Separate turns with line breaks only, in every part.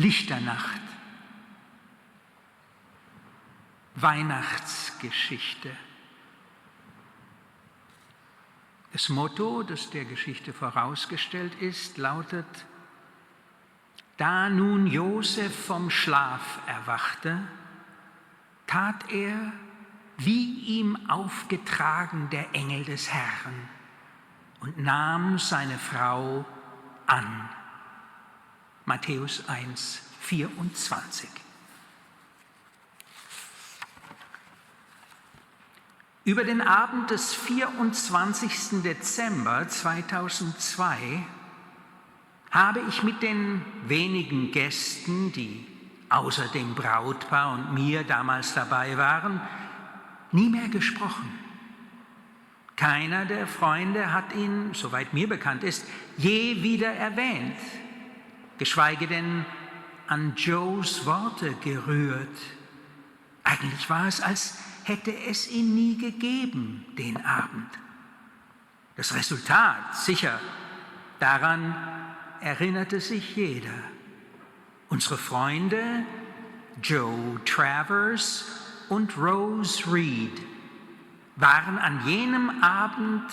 Lichternacht, Weihnachtsgeschichte. Das Motto, das der Geschichte vorausgestellt ist, lautet: Da nun Josef vom Schlaf erwachte, tat er, wie ihm aufgetragen der Engel des Herrn, und nahm seine Frau an. Matthäus 1, 24. Über den Abend des 24. Dezember 2002 habe ich mit den wenigen Gästen, die außer dem Brautpaar und mir damals dabei waren, nie mehr gesprochen. Keiner der Freunde hat ihn, soweit mir bekannt ist, je wieder erwähnt, geschweige denn an Joes Worte gerührt. Eigentlich war es, als hätte es ihn nie gegeben, den Abend. Das Resultat, sicher, daran erinnerte sich jeder. Unsere Freunde Joe Travers und Rose Reed waren an jenem Abend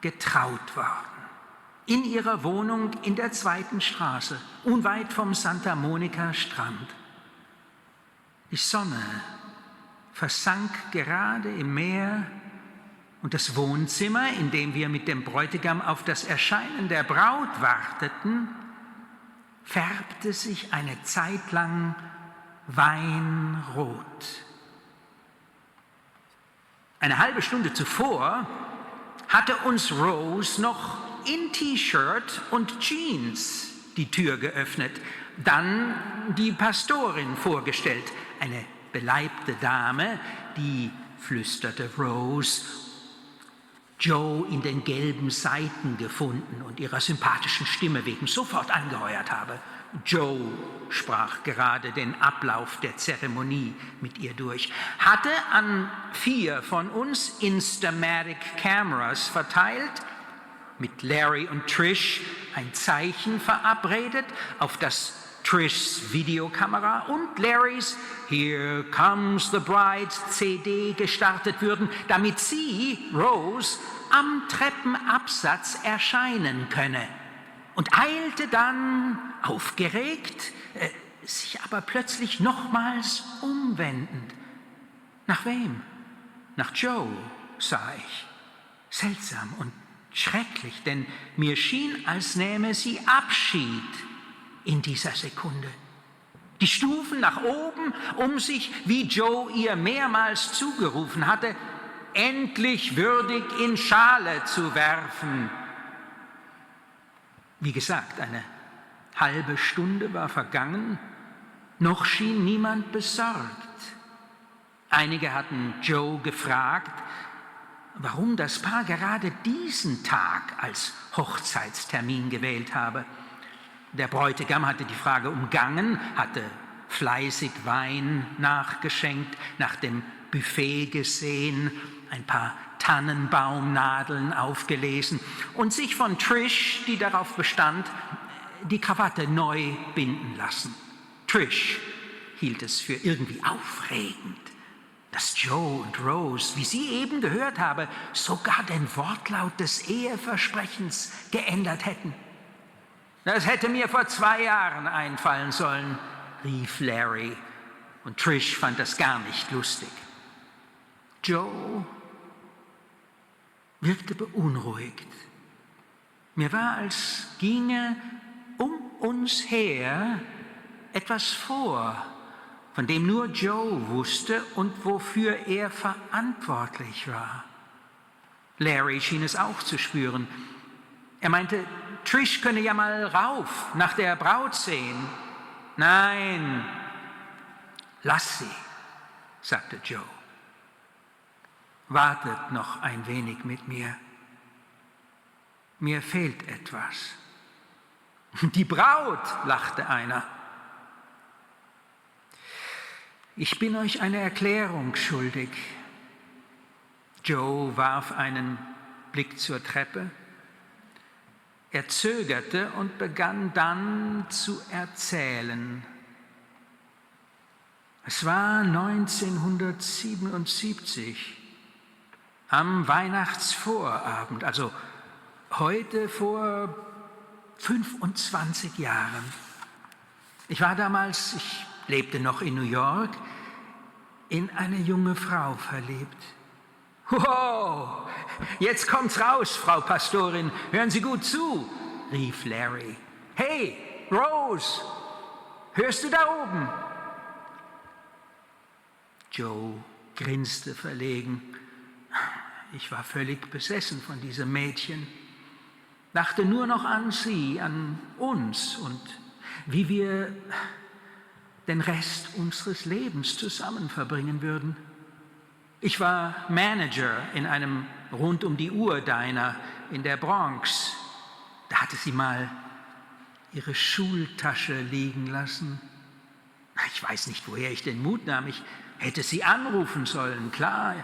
getraut worden. In ihrer Wohnung in der 2. Straße, unweit vom Santa Monica Strand. Die Sonne versank gerade im Meer und das Wohnzimmer, in dem wir mit dem Bräutigam auf das Erscheinen der Braut warteten, färbte sich eine Zeit lang weinrot. Eine halbe Stunde zuvor hatte uns Rose noch in T-Shirt und Jeans die Tür geöffnet, dann die Pastorin vorgestellt, eine beleibte Dame, die, flüsterte Rose, Joe in den gelben Seiten gefunden und ihrer sympathischen Stimme wegen sofort angeheuert habe. Joe sprach gerade den Ablauf der Zeremonie mit ihr durch, hatte an 4 von uns Instamatic Cameras verteilt, mit Larry und Trish ein Zeichen verabredet, auf das Trishs Videokamera und Larrys Here Comes the Bride CD gestartet würden, damit sie, Rose, am Treppenabsatz erscheinen könne. Und eilte dann, aufgeregt, sich aber plötzlich nochmals umwendend. Nach wem? Nach Joe, sah ich. Seltsam und schrecklich, denn mir schien, als nähme sie Abschied in dieser Sekunde. Die Stufen nach oben, um sich, wie Joe ihr mehrmals zugerufen hatte, endlich würdig in Schale zu werfen. Wie gesagt, eine halbe Stunde war vergangen, noch schien niemand besorgt. Einige hatten Joe gefragt, warum das Paar gerade diesen Tag als Hochzeitstermin gewählt habe. Der Bräutigam hatte die Frage umgangen, hatte fleißig Wein nachgeschenkt, nach dem Buffet gesehen, ein paar Tannenbaumnadeln aufgelesen und sich von Trish, die darauf bestand, die Krawatte neu binden lassen. Trish hielt es für irgendwie aufregend, dass Joe und Rose, wie sie eben gehört habe, sogar den Wortlaut des Eheversprechens geändert hätten. Das hätte mir vor 2 Jahren einfallen sollen, rief Larry, und Trish fand das gar nicht lustig. Joe wirkte beunruhigt. Mir war, als ginge um uns her etwas vor, von dem nur Joe wusste und wofür er verantwortlich war. Larry schien es auch zu spüren. Er meinte, Trish könne ja mal rauf nach der Braut sehen. Nein, lass sie, sagte Joe. Wartet noch ein wenig mit mir. Mir fehlt etwas. Die Braut, lachte einer. Ich bin euch eine Erklärung schuldig. Joe warf einen Blick zur Treppe. Er zögerte und begann dann zu erzählen. Es war 1977, am Weihnachtsvorabend, also heute vor 25 Jahren. Ich war damals, ich lebte noch in New York, in eine junge Frau verliebt. Wow, jetzt kommt's raus, Frau Pastorin, hören Sie gut zu, rief Larry. Hey, Rose, hörst du da oben? Joe grinste verlegen. Ich war völlig besessen von diesem Mädchen, dachte nur noch an sie, an uns und wie wir den Rest unseres Lebens zusammen verbringen würden. Ich war Manager in einem Rund-um-die-Uhr-Diner in der Bronx. Da hatte sie mal ihre Schultasche liegen lassen. Ich weiß nicht, woher ich den Mut nahm. Ich hätte sie anrufen sollen. Klar,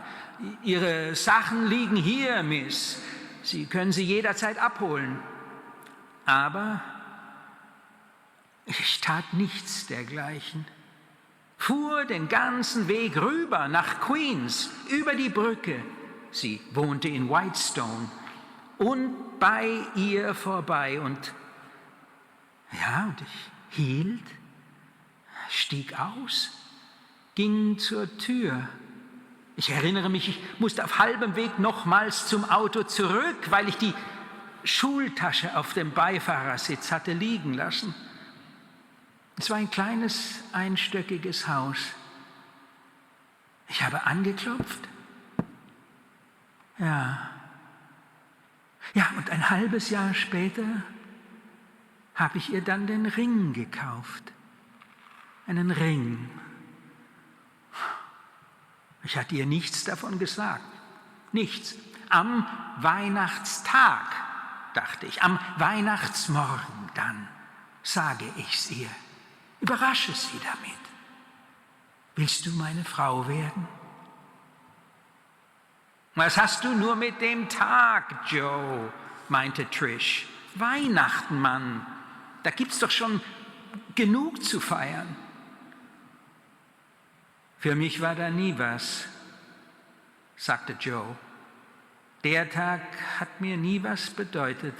Ihre Sachen liegen hier, Miss. Sie können sie jederzeit abholen. Aber ich tat nichts dergleichen. Fuhr den ganzen Weg rüber nach Queens, über die Brücke. Sie wohnte in Whitestone. Und bei ihr vorbei. Und ich hielt, stieg aus, ging zur Tür. Ich erinnere mich, ich musste auf halbem Weg nochmals zum Auto zurück, weil ich die Schultasche auf dem Beifahrersitz hatte liegen lassen. Es war ein kleines, einstöckiges Haus. Ich habe angeklopft. Ja, und ein halbes Jahr später habe ich ihr dann den Ring gekauft. Einen Ring. Ich hatte ihr nichts davon gesagt. Nichts. Am Weihnachtstag, dachte ich, am Weihnachtsmorgen dann sage ich's ihr. Überrasche sie damit. Willst du meine Frau werden? Was hast du nur mit dem Tag, Joe, meinte Trish. Weihnachten, Mann, da gibt's doch schon genug zu feiern. Für mich war da nie was, sagte Joe. Der Tag hat mir nie was bedeutet.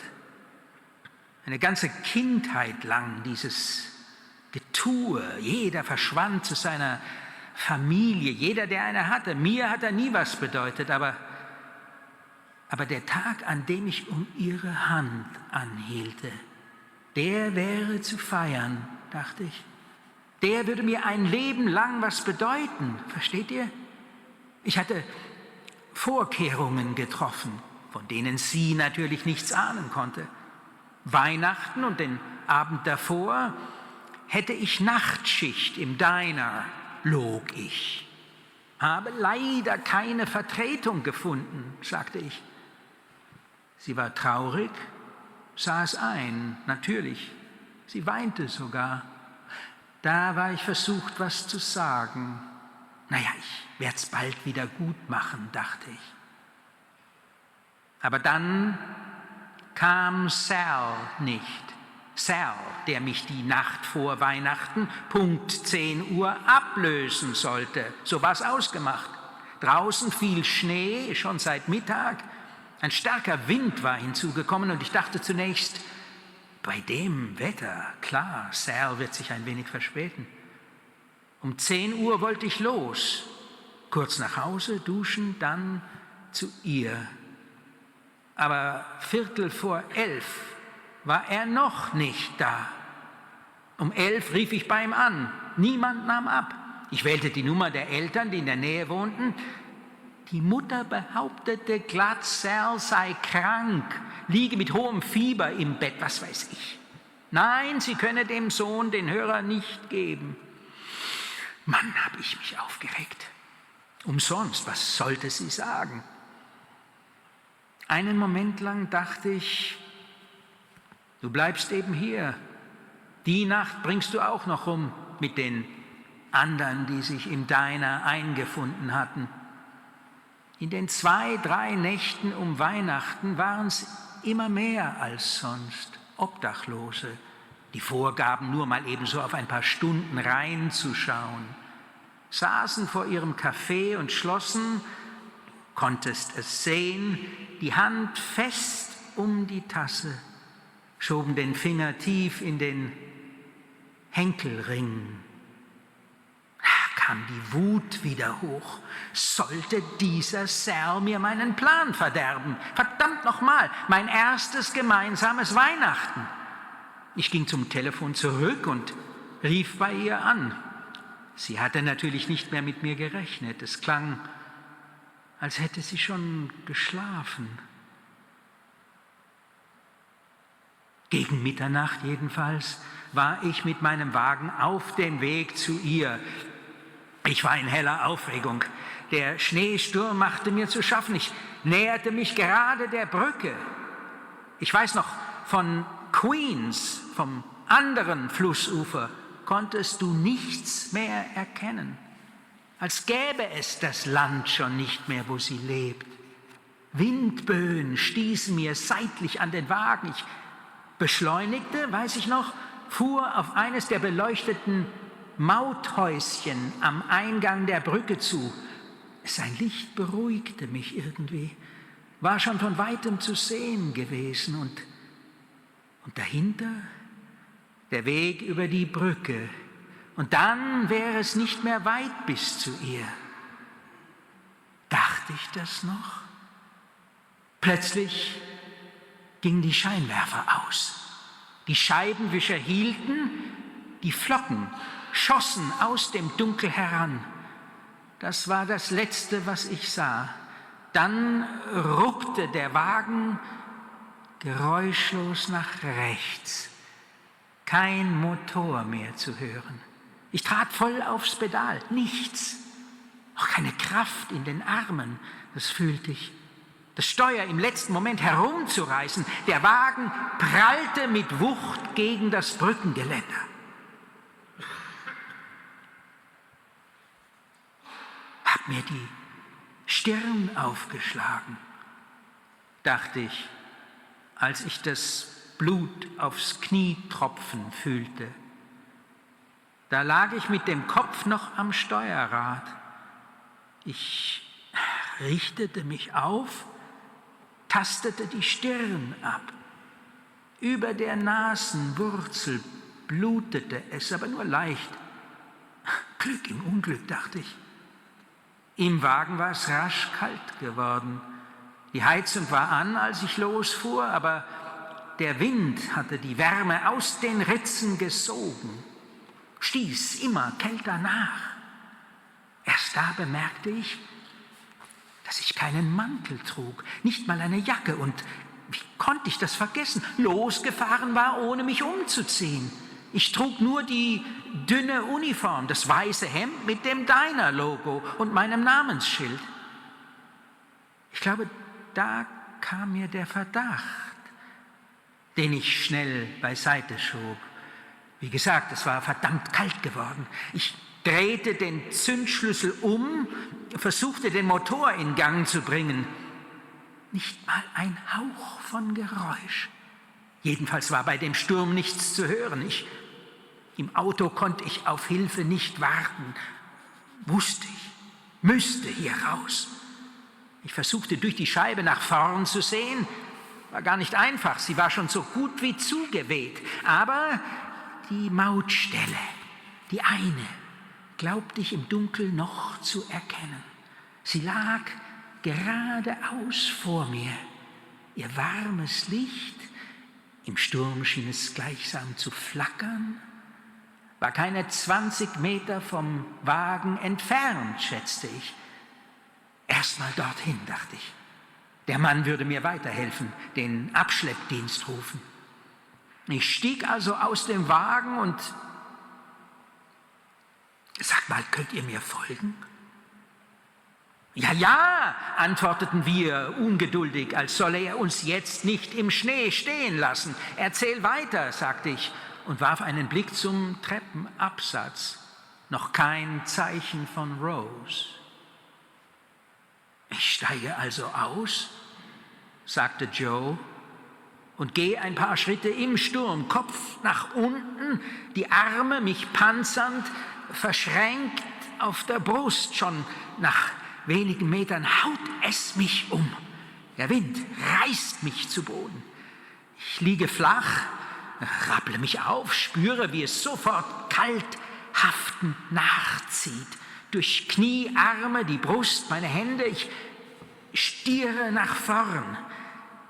Eine ganze Kindheit lang dieses Getue, jeder verschwand zu seiner Familie, jeder, der eine hatte. Mir hat er nie was bedeutet, aber der Tag, an dem ich um ihre Hand anhielte, der wäre zu feiern, dachte ich. Der würde mir ein Leben lang was bedeuten, versteht ihr? Ich hatte Vorkehrungen getroffen, von denen sie natürlich nichts ahnen konnte. Weihnachten und den Abend davor hätte ich Nachtschicht im Diner, log ich. Habe leider keine Vertretung gefunden, sagte ich. Sie war traurig, sah es ein, natürlich. Sie weinte sogar. Da war ich versucht, was zu sagen. Ich werde es bald wieder gut machen, dachte ich. Aber dann kam Sal nicht. Sal, der mich die Nacht vor Weihnachten Punkt 10 Uhr ablösen sollte. So war es ausgemacht. Draußen fiel Schnee, schon seit Mittag. Ein starker Wind war hinzugekommen und ich dachte zunächst, bei dem Wetter, klar, Sal wird sich ein wenig verspäten. Um 10 Uhr wollte ich los, kurz nach Hause, duschen, dann zu ihr. Aber 11:15 war er noch nicht da. Um 11 rief ich bei ihm an, niemand nahm ab. Ich wählte die Nummer der Eltern, die in der Nähe wohnten. Die Mutter behauptete glatt, Sal sei krank, liege mit hohem Fieber im Bett, was weiß ich. Nein, sie könne dem Sohn den Hörer nicht geben. Mann, habe ich mich aufgeregt. Umsonst, was sollte sie sagen? Einen Moment lang dachte ich, du bleibst eben hier. Die Nacht bringst du auch noch rum mit den anderen, die sich im Diner eingefunden hatten. In den 2, 3 Nächten um Weihnachten waren es immer mehr als sonst Obdachlose, die vorgaben, nur mal ebenso auf ein paar Stunden reinzuschauen, saßen vor ihrem Café und schlossen, konntest es sehen, die Hand fest um die Tasse, schoben den Finger tief in den Henkelring. Da kam die Wut wieder hoch. Sollte dieser Sal mir meinen Plan verderben? Verdammt nochmal, mein erstes gemeinsames Weihnachten. Ich ging zum Telefon zurück und rief bei ihr an. Sie hatte natürlich nicht mehr mit mir gerechnet. Es klang, als hätte sie schon geschlafen. Gegen Mitternacht jedenfalls war ich mit meinem Wagen auf dem Weg zu ihr. Ich war in heller Aufregung. Der Schneesturm machte mir zu schaffen. Ich näherte mich gerade der Brücke. Ich weiß noch, von Queens, vom anderen Flussufer, konntest du nichts mehr erkennen, als gäbe es das Land schon nicht mehr, wo sie lebt. Windböen stießen mir seitlich an den Wagen. Ich beschleunigte, weiß ich noch, fuhr auf eines der beleuchteten Mauthäuschen am Eingang der Brücke zu. Sein Licht beruhigte mich irgendwie, war schon von weitem zu sehen gewesen und dahinter der Weg über die Brücke. Und dann wäre es nicht mehr weit bis zu ihr. Dachte ich das noch? Plötzlich gingen die Scheinwerfer aus. Die Scheibenwischer hielten, die Flocken schossen aus dem Dunkel heran. Das war das Letzte, was ich sah. Dann ruckte der Wagen geräuschlos nach rechts. Kein Motor mehr zu hören. Ich trat voll aufs Pedal. Nichts. Auch keine Kraft in den Armen. Das fühlte ich. Das Steuer im letzten Moment herumzureißen. Der Wagen prallte mit Wucht gegen das Brückengeländer. Hab mir die Stirn aufgeschlagen, dachte ich, als ich das Blut aufs Knie tropfen fühlte. Da lag ich mit dem Kopf noch am Steuerrad. Ich richtete mich auf, tastete die Stirn ab. Über der Nasenwurzel blutete es, aber nur leicht. Glück im Unglück, dachte ich. Im Wagen war es rasch kalt geworden. Die Heizung war an, als ich losfuhr, aber der Wind hatte die Wärme aus den Ritzen gesogen, stieß immer kälter nach. Erst da bemerkte ich, dass ich keinen Mantel trug, nicht mal eine Jacke. Und wie konnte ich das vergessen? Losgefahren war, ohne mich umzuziehen. Ich trug nur die dünne Uniform, das weiße Hemd mit dem Diner-Logo und meinem Namensschild. Ich glaube, da kam mir der Verdacht, den ich schnell beiseite schob. Wie gesagt, es war verdammt kalt geworden. Ich drehte den Zündschlüssel um, versuchte den Motor in Gang zu bringen. Nicht mal ein Hauch von Geräusch. Jedenfalls war bei dem Sturm nichts zu hören. Im Auto konnte ich auf Hilfe nicht warten. Wusste ich, müsste hier raus. Ich versuchte durch die Scheibe nach vorn zu sehen. War gar nicht einfach, sie war schon so gut wie zugeweht. Aber die Mautstelle, die eine, glaubte ich im Dunkeln noch zu erkennen. Sie lag geradeaus vor mir. Ihr warmes Licht, im Sturm schien es gleichsam zu flackern, war keine 20 Meter vom Wagen entfernt, schätzte ich. Erst mal dorthin, dachte ich. Der Mann würde mir weiterhelfen, den Abschleppdienst rufen. Ich stieg also aus dem Wagen und sagt mal, könnt ihr mir folgen? Ja, ja, antworteten wir ungeduldig, als solle er uns jetzt nicht im Schnee stehen lassen. Erzähl weiter, sagte ich und warf einen Blick zum Treppenabsatz. Noch kein Zeichen von Rose. Ich steige also aus, sagte Joe und gehe ein paar Schritte im Sturm, Kopf nach unten, die Arme mich panzernd, verschränkt auf der Brust. Schon nach wenigen Metern haut es mich um. Der Wind reißt mich zu Boden. Ich liege flach, rapple mich auf, spüre, wie es sofort kalt haftend nachzieht. Durch Knie, Arme, die Brust, meine Hände, ich stiere nach vorn.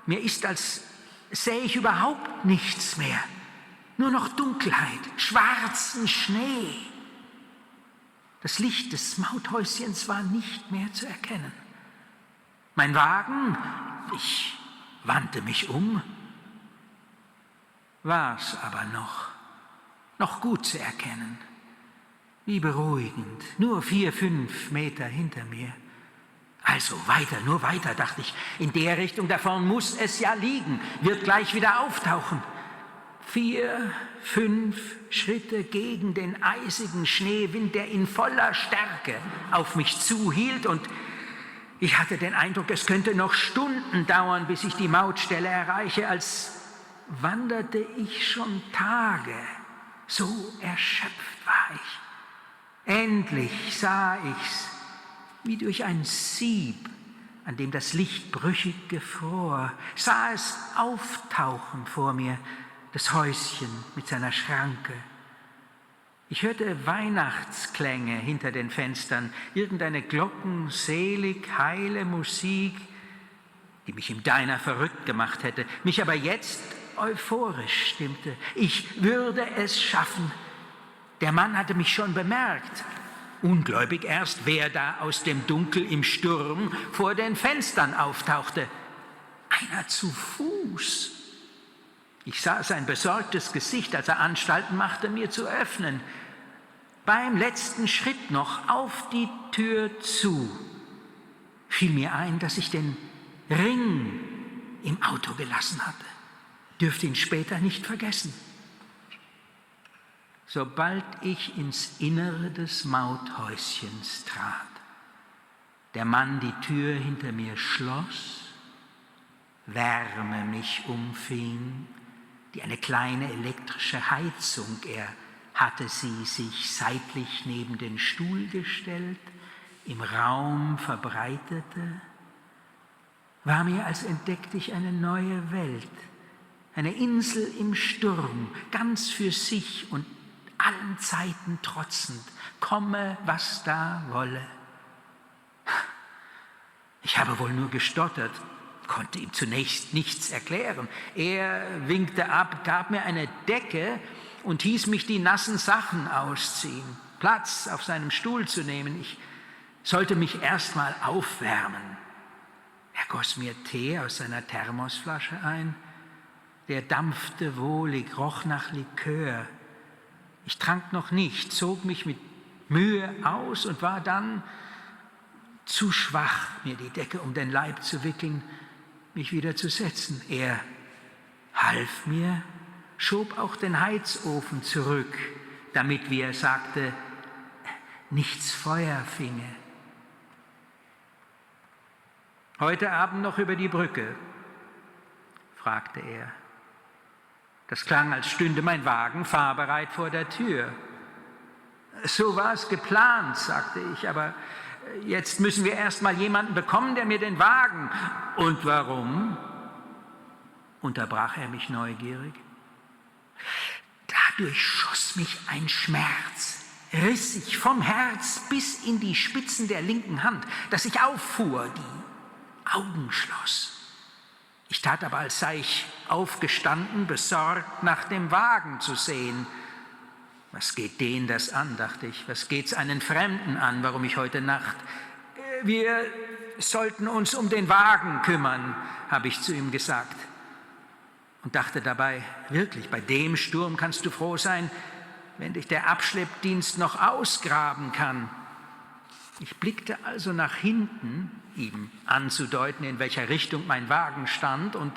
Mir ist, als sähe ich überhaupt nichts mehr. Nur noch Dunkelheit, schwarzen Schnee. Das Licht des Mauthäuschens war nicht mehr zu erkennen. Mein Wagen, ich wandte mich um, war's aber noch gut zu erkennen. Wie beruhigend, nur 4, 5 Meter hinter mir. Also weiter, nur weiter, dachte ich. In der Richtung da vorn muss es ja liegen, wird gleich wieder auftauchen. 4, 5 Schritte gegen den eisigen Schneewind, der in voller Stärke auf mich zuhielt, und ich hatte den Eindruck, es könnte noch Stunden dauern, bis ich die Mautstelle erreiche, als wanderte ich schon Tage. So erschöpft war ich. Endlich sah ich's, wie durch ein Sieb, an dem das Licht brüchig gefror, sah es auftauchen vor mir, das Häuschen mit seiner Schranke. Ich hörte Weihnachtsklänge hinter den Fenstern, irgendeine glockenselig heile Musik, die mich im Diner verrückt gemacht hätte, mich aber jetzt euphorisch stimmte. Ich würde es schaffen. Der Mann hatte mich schon bemerkt. Ungläubig erst, wer da aus dem Dunkel im Sturm vor den Fenstern auftauchte. Einer zu Fuß. Ich sah sein besorgtes Gesicht, als er Anstalten machte, mir zu öffnen. Beim letzten Schritt noch auf die Tür zu, fiel mir ein, dass ich den Ring im Auto gelassen hatte. Dürfte ihn später nicht vergessen. Sobald ich ins Innere des Mauthäuschens trat, der Mann die Tür hinter mir schloss, Wärme mich umfing, wie eine kleine elektrische Heizung. Er hatte sie sich seitlich neben den Stuhl gestellt, im Raum verbreitete, war mir, als entdeckte ich eine neue Welt, eine Insel im Sturm, ganz für sich und allen Zeiten trotzend, komme, was da wolle. Ich habe wohl nur gestottert, konnte ihm zunächst nichts erklären. Er winkte ab, gab mir eine Decke und hieß mich die nassen Sachen ausziehen, Platz auf seinem Stuhl zu nehmen. Ich sollte mich erst mal aufwärmen. Er goss mir Tee aus seiner Thermosflasche ein. Der dampfte wohlig, roch nach Likör. Ich trank noch nicht, zog mich mit Mühe aus und war dann zu schwach, mir die Decke um den Leib zu wickeln, mich wieder zu setzen. Er half mir, schob auch den Heizofen zurück, damit, wie er sagte, nichts Feuer finge. »Heute Abend noch über die Brücke?« fragte er. Das klang, als stünde mein Wagen fahrbereit vor der Tür. »So war es geplant«, sagte ich, »aber jetzt müssen wir erst mal jemanden bekommen, der mir den Wagen...« »Und warum?« unterbrach er mich neugierig. Da durchschoss mich ein Schmerz, riss sich vom Herz bis in die Spitzen der linken Hand, dass ich auffuhr, die Augen schloss. Ich tat aber, als sei ich aufgestanden, besorgt nach dem Wagen zu sehen. Was geht den das an, dachte ich, was geht's einen Fremden an, warum ich heute Nacht... Wir sollten uns um den Wagen kümmern, habe ich zu ihm gesagt. Und dachte dabei, wirklich, bei dem Sturm kannst du froh sein, wenn dich der Abschleppdienst noch ausgraben kann. Ich blickte also nach hinten, ihm anzudeuten, in welcher Richtung mein Wagen stand, und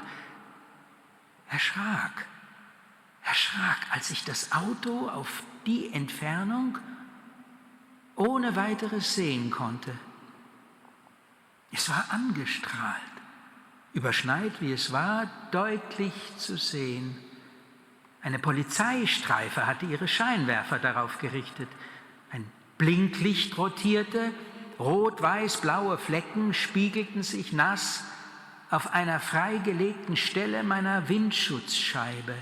erschrak, als ich das Auto auf die Entfernung ohne weiteres sehen konnte. Es war angestrahlt, überschneit, wie es war, deutlich zu sehen. Eine Polizeistreife hatte ihre Scheinwerfer darauf gerichtet. Ein Blinklicht rotierte, rot-weiß-blaue Flecken spiegelten sich nass auf einer freigelegten Stelle meiner Windschutzscheibe.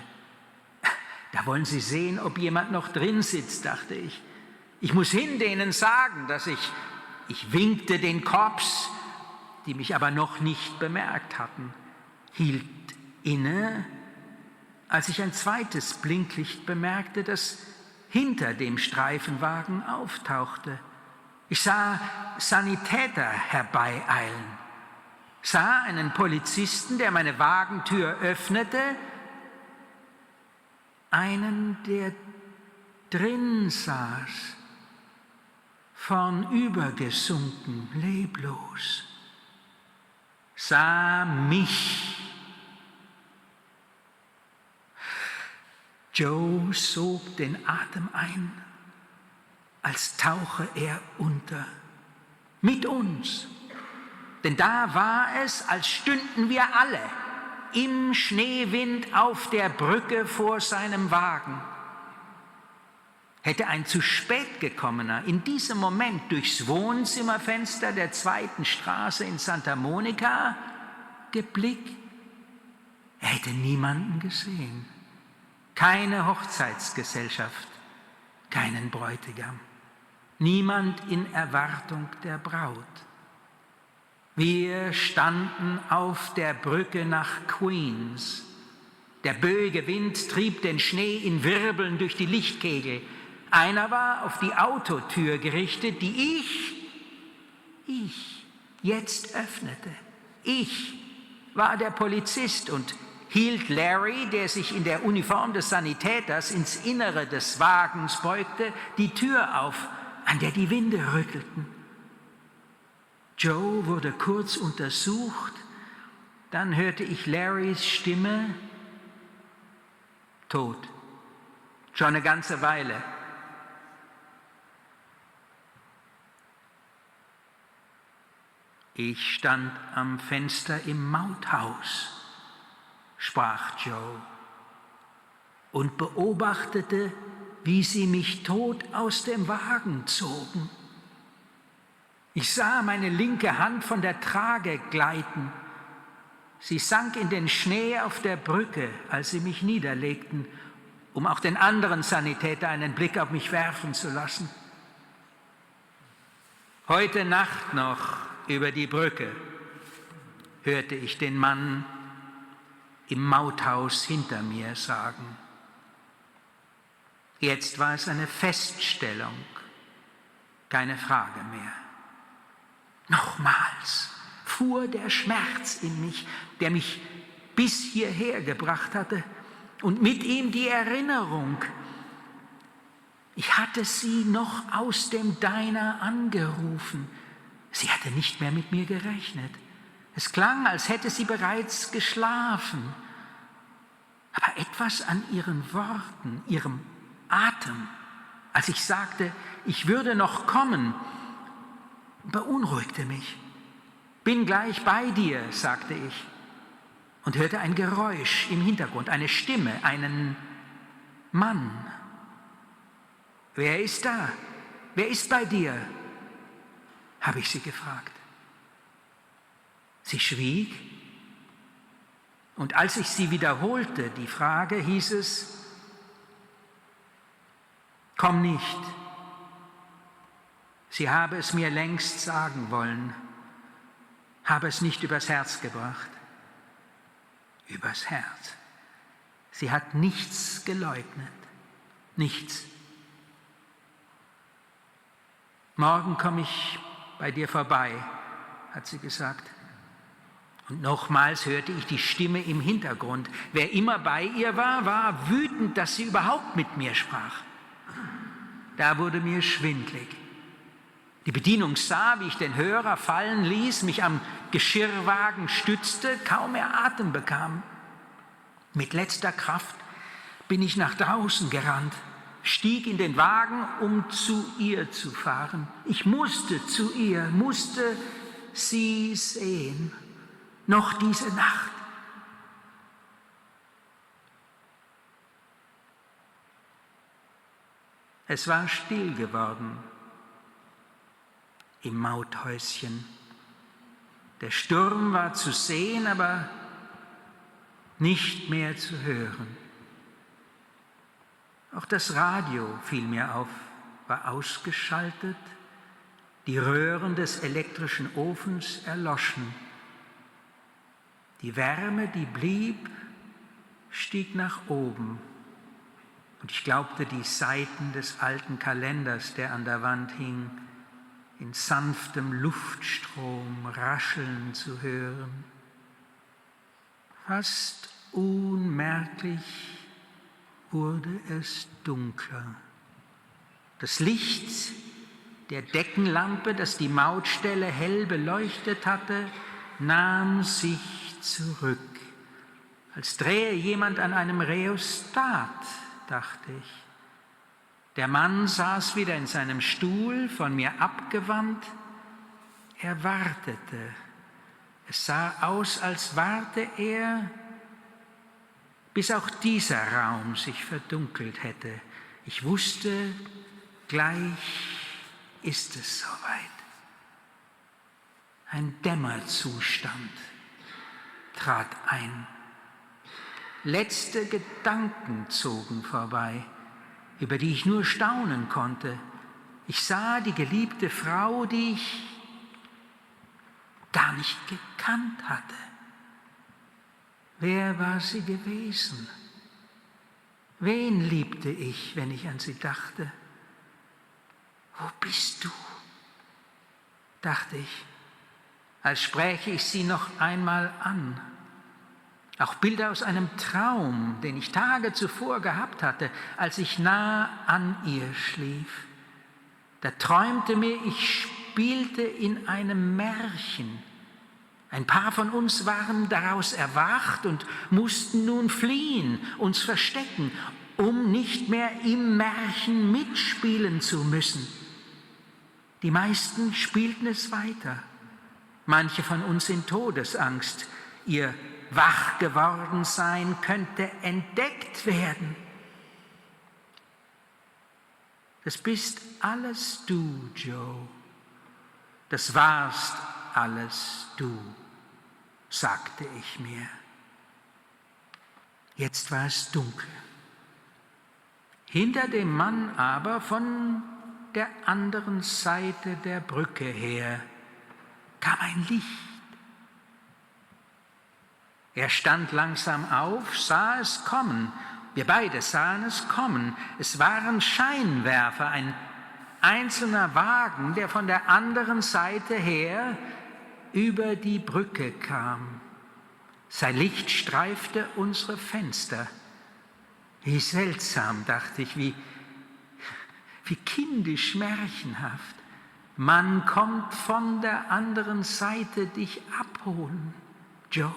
Da wollen Sie sehen, ob jemand noch drin sitzt, dachte ich. Ich muss denen sagen, dass ich winkte den Cops, die mich aber noch nicht bemerkt hatten, hielt inne, als ich ein zweites Blinklicht bemerkte, das hinter dem Streifenwagen auftauchte. Ich sah Sanitäter herbeieilen, sah einen Polizisten, der meine Wagentür öffnete, einen, der drin saß, vornübergesunken, leblos, sah mich. Joe sog den Atem ein, als tauche er unter, mit uns. Denn da war es, als stünden wir alle im Schneewind auf der Brücke vor seinem Wagen. Hätte ein zu spät gekommener in diesem Moment durchs Wohnzimmerfenster der 2. Straße in Santa Monica geblickt, er hätte niemanden gesehen. Keine Hochzeitsgesellschaft, keinen Bräutigam, niemand in Erwartung der Braut. Wir standen auf der Brücke nach Queens. Der böige Wind trieb den Schnee in Wirbeln durch die Lichtkegel. Einer war auf die Autotür gerichtet, die ich jetzt öffnete. Ich war der Polizist und hielt Larry, der sich in der Uniform des Sanitäters ins Innere des Wagens beugte, die Tür auf, an der die Winde rüttelten. Joe wurde kurz untersucht, dann hörte ich Larrys Stimme, tot, schon eine ganze Weile. Ich stand am Fenster im Mauthaus, sprach Joe, und beobachtete, wie sie mich tot aus dem Wagen zogen. Ich sah meine linke Hand von der Trage gleiten. Sie sank in den Schnee auf der Brücke, als sie mich niederlegten, um auch den anderen Sanitäter einen Blick auf mich werfen zu lassen. Heute Nacht noch über die Brücke hörte ich den Mann im Mauthaus hinter mir sagen. Jetzt war es eine Feststellung, keine Frage mehr. Nochmals fuhr der Schmerz in mich, der mich bis hierher gebracht hatte, und mit ihm die Erinnerung. Ich hatte sie noch aus dem Diner angerufen. Sie hatte nicht mehr mit mir gerechnet. Es klang, als hätte sie bereits geschlafen. Aber etwas an ihren Worten, ihrem Atem, als ich sagte, ich würde noch kommen, beunruhigte mich. Bin gleich bei dir, sagte ich, und hörte ein Geräusch im Hintergrund, eine Stimme, einen Mann. Wer ist da? Wer ist bei dir? Habe ich sie gefragt. Sie schwieg, und als ich sie wiederholte, die Frage, hieß es, komm nicht. Sie habe es mir längst sagen wollen, habe es nicht übers Herz gebracht. Übers Herz. Sie hat nichts geleugnet, nichts. Morgen komme ich bei dir vorbei, hat sie gesagt. Und nochmals hörte ich die Stimme im Hintergrund. Wer immer bei ihr war, war wütend, dass sie überhaupt mit mir sprach. Da wurde mir schwindlig. Die Bedienung sah, wie ich den Hörer fallen ließ, mich am Geschirrwagen stützte, kaum mehr Atem bekam. Mit letzter Kraft bin ich nach draußen gerannt, stieg in den Wagen, um zu ihr zu fahren. Ich musste zu ihr, musste sie sehen. noch diese Nacht. Es war still geworden im Mauthäuschen. Der Sturm war zu sehen, aber nicht mehr zu hören. Auch das Radio, fiel mir auf, war ausgeschaltet, die Röhren des elektrischen Ofens erloschen. Die Wärme, die blieb, stieg nach oben. Und ich glaubte, die Seiten des alten Kalenders, der an der Wand hing, in sanftem Luftstrom rascheln zu hören. Fast unmerklich wurde es dunkler. Das Licht der Deckenlampe, das die Mautstelle hell beleuchtet hatte, nahm sich zurück. Als drehe jemand an einem Rheostat, dachte ich. Der Mann saß wieder in seinem Stuhl, von mir abgewandt. Er wartete. Es sah aus, als warte er, bis auch dieser Raum sich verdunkelt hätte. Ich wusste, gleich ist es soweit. Ein Dämmerzustand trat ein. Letzte Gedanken zogen vorbei, über die ich nur staunen konnte. Ich sah die geliebte Frau, die ich gar nicht gekannt hatte. Wer war sie gewesen? Wen liebte ich, wenn ich an sie dachte? Wo bist du? Dachte ich, als spräche ich sie noch einmal an. Auch Bilder aus einem Traum, den ich Tage zuvor gehabt hatte, als ich nah an ihr schlief. Da träumte mir, ich spielte in einem Märchen. Ein paar von uns waren daraus erwacht und mussten nun fliehen, uns verstecken, um nicht mehr im Märchen mitspielen zu müssen. Die meisten spielten es weiter. Manche von uns in Todesangst. Ihr Wachgewordensein könnte entdeckt werden. Das bist alles du, Joe. Das warst alles du, sagte ich mir. Jetzt war es dunkel. Hinter dem Mann aber von der anderen Seite der Brücke her kam ein Licht. Er stand langsam auf, sah es kommen. Wir beide sahen es kommen. Es waren Scheinwerfer, ein einzelner Wagen, der von der anderen Seite her über die Brücke kam. Sein Licht streifte unsere Fenster. Wie seltsam, dachte ich, wie kindisch märchenhaft. Man kommt von der anderen Seite dich abholen, Joe.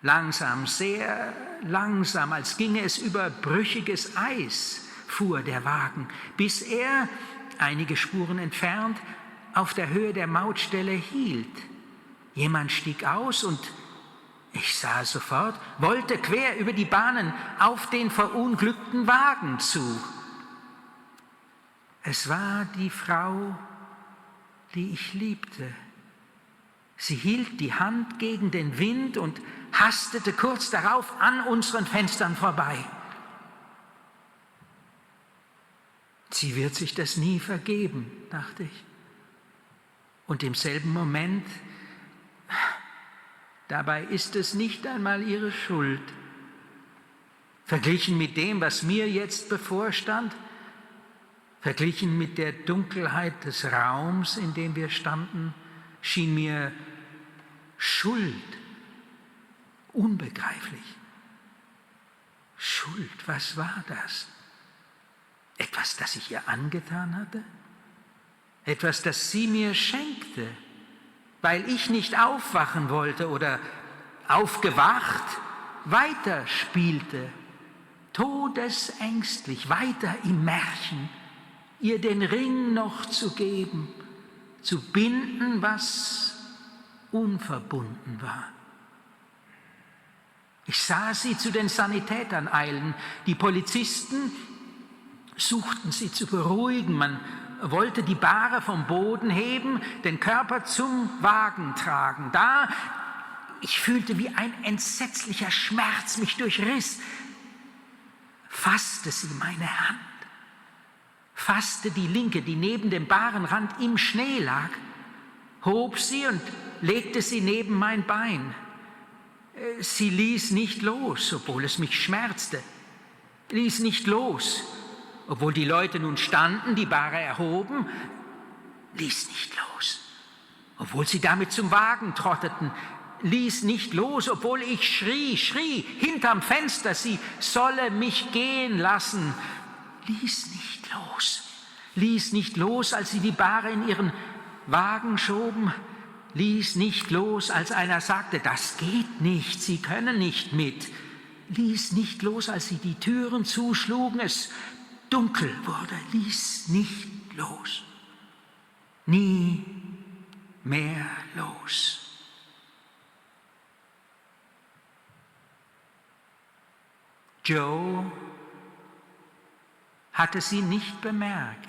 Langsam, sehr langsam, als ginge es über brüchiges Eis, fuhr der Wagen, bis er, einige Spuren entfernt, auf der Höhe der Mautstelle hielt. Jemand stieg aus und ich sah sofort, wollte quer über die Bahnen auf den verunglückten Wagen zu. Es war die Frau, die ich liebte. Sie hielt die Hand gegen den Wind und hastete kurz darauf an unseren Fenstern vorbei. Sie wird sich das nie vergeben, dachte ich. Und im selben Moment, dabei ist es nicht einmal ihre Schuld. Verglichen mit dem, was mir jetzt bevorstand, verglichen mit der Dunkelheit des Raums, in dem wir standen, schien mir Schuld unbegreiflich. Schuld, was war das? Etwas, das ich ihr angetan hatte? Etwas, das sie mir schenkte, weil ich nicht aufwachen wollte oder aufgewacht weiterspielte, todesängstlich weiter im Märchen, ihr den Ring noch zu geben, zu binden, was unverbunden war. Ich sah sie zu den Sanitätern eilen. Die Polizisten suchten sie zu beruhigen. Man wollte die Bahre vom Boden heben, den Körper zum Wagen tragen. Ich fühlte, wie ein entsetzlicher Schmerz mich durchriss, fasste sie meine Hand, fasste die linke, die neben dem Bahrenrand im Schnee lag, hob sie und legte sie neben mein Bein. Sie ließ nicht los, obwohl es mich schmerzte, ließ nicht los, obwohl die Leute nun standen, die Bahre erhoben, ließ nicht los, obwohl sie damit zum Wagen trotteten, ließ nicht los, obwohl ich schrie hinterm Fenster, sie solle mich gehen lassen, ließ nicht los, als sie die Bahre in ihren Wagen schoben, ließ nicht los, als einer sagte, das geht nicht, Sie können nicht mit, ließ nicht los, als sie die Türen zuschlugen, es dunkel wurde, ließ nicht los, nie mehr los. Joe hatte sie nicht bemerkt.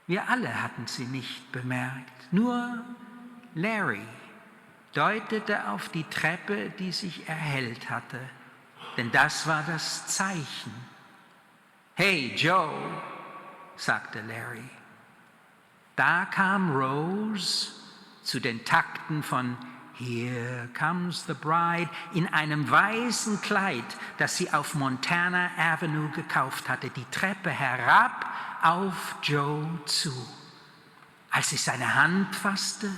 Wir alle hatten sie nicht bemerkt. Nur Larry deutete auf die Treppe, die sich erhellt hatte, denn das war das Zeichen. »Hey, Joe«, sagte Larry. Da kam Rose zu den Takten von »Here Comes the Bride« in einem weißen Kleid, das sie auf Montana Avenue gekauft hatte, die Treppe herab auf Joe zu. Als sie seine Hand fasste,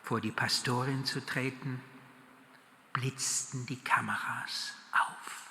vor die Pastorin zu treten, blitzten die Kameras auf.